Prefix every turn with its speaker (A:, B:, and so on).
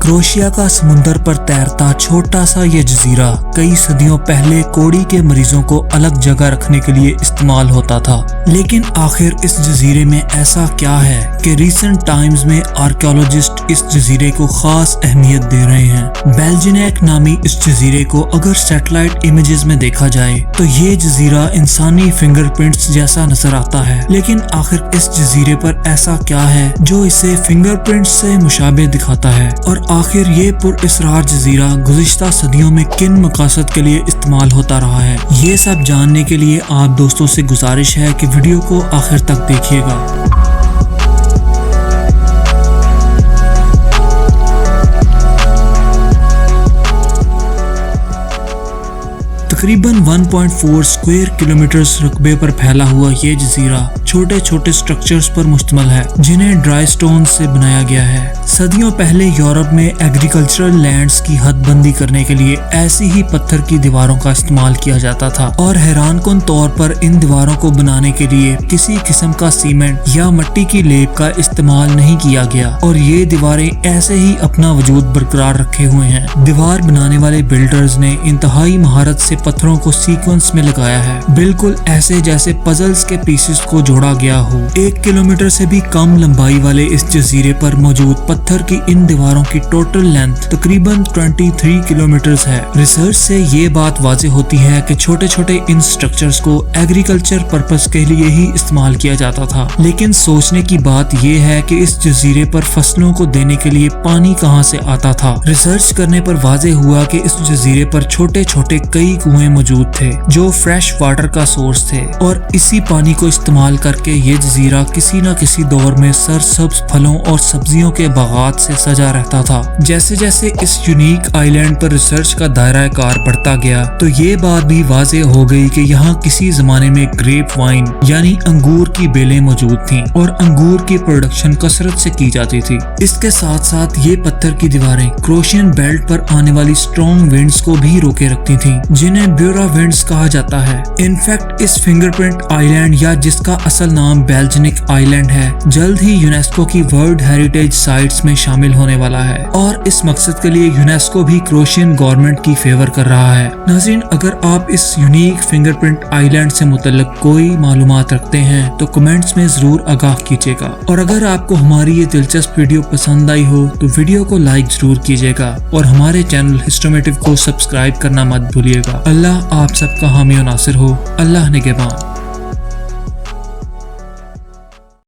A: Croatia का समुंदर पर तैरता छोटा सा ये जजीरा कई सदियों पहले कोड़ी के मरीजों को अलग जगह रखने के लिए इस्तेमाल होता था। लेकिन आखिर इस जजीरे में ऐसा क्या है कि रिसेंट टाइम्स में आर्कियोलॉजिस्ट इस जजीरे को खास अहमियत दे रहे हैं। बेल्जिनेक नामी इस जजीरे को अगर सैटेलाइट इमेजेस में देखा जाए तो ये जजीरा इंसानी फिंगरप्रिंट्स जैसा नजर आता है। लेकिन आखिर इस जजीरे पर ऐसा क्या है जो इसे फिंगरप्रिंट्स से मुशाबे दिखाता है, और आखिर ये पुरअसरार जजीरा गुज़िश्ता सदियों में किन मकासद के लिए इस्तेमाल होता रहा है। ये सब जानने के लिए आप दोस्तों से गुजारिश है कि वीडियो को आखिर तक देखिएगा। तकरीबन 1.4 स्क्वायर किलोमीटर्स रकबे पर फैला हुआ ये जजीरा छोटे छोटे स्ट्रक्चर्स पर मुश्तमिल है जिन्हें ड्राई स्टोन से बनाया गया है। सदियों पहले यूरोप में एग्रीकल्चरल लैंड्स की हदबंदी करने के लिए ऐसी ही पत्थर की दीवारों का इस्तेमाल किया जाता था, और हैरानकुन तौर पर इन दीवारों को बनाने के लिए किसी किस्म का सीमेंट या मिट्टी की लेप का इस्तेमाल नहीं किया गया, और ये दीवारें ऐसे ही अपना वजूद बरकरार रखे हुए हैं। दीवार बनाने वाले बिल्डर्स ने इंतहाई महारत से पत्थरों को सीक्वेंस में लगाया है, बिल्कुल ऐसे जैसे पजल्स के पीसेस को जोड़ा गया हो। 1 किलोमीटर से भी कम लंबाई वाले इस जजीरे पर मौजूद पत्थर की इन दीवारों की टोटल लेंथ तकरीबन 23 किलोमीटर है। रिसर्च से ये बात वाज़ेह होती है कि छोटे छोटे इन स्ट्रक्चर्स को एग्रीकल्चर पर्पस के लिए ही इस्तेमाल किया जाता था। लेकिन सोचने की बात ये है कि इस जजीरे पर फसलों को देने के लिए पानी कहाँ से आता था। रिसर्च करने पर वाज़ेह हुआ कि इस जजीरे पर छोटे छोटे कई कुएं मौजूद थे जो फ्रेश वाटर का सोर्स थे, और इसी पानी को इस्तेमाल करके ये जजीरा किसी न किसी दौर में सरसब्ज फलों और सब्जियों के बागात से सजा रहता था। जैसे जैसे इस यूनिक आइलैंड पर रिसर्च का दायरा कार बढ़ता गया तो ये बात भी वाज़ेह हो गई कि यहाँ किसी जमाने में ग्रेप वाइन यानी अंगूर की बेलें मौजूद थीं और अंगूर की प्रोडक्शन कसरत से की जाती थी। इसके साथ साथ ये पत्थर की दीवारें क्रोशियन बेल्ट पर आने वाली स्ट्रॉन्ग विंड्स को भी रोके रखती थीं, जिन्हें ब्यूरा विंड्स कहा जाता है। इनफैक्ट इस फिंगरप्रिंट आइलैंड या जिसका असल नाम बेल्जिनिक आइलैंड है जल्द ही यूनेस्को की वर्ल्ड हेरिटेज साइट्स में शामिल होने वाला है, और इस मकसद के लिए यूनेस्को भी क्रोएशियन गवर्नमेंट की फेवर कर रहा है। नाज़रीन, अगर आप इस यूनिक फिंगरप्रिंट आइलैंड से मुतल्लिक कोई मालूमात रखते हैं तो कमेंट्स में जरूर आगाह कीजिएगा, और अगर आपको हमारी ये दिलचस्प वीडियो पसंद आई हो तो वीडियो को लाइक जरूर कीजिएगा और हमारे चैनल हिस्टोमेटिव को सब्सक्राइब करना मत भूलिएगा। अल्लाह आप सबका हामी और नासिर हो। अल्लाह निगहबान।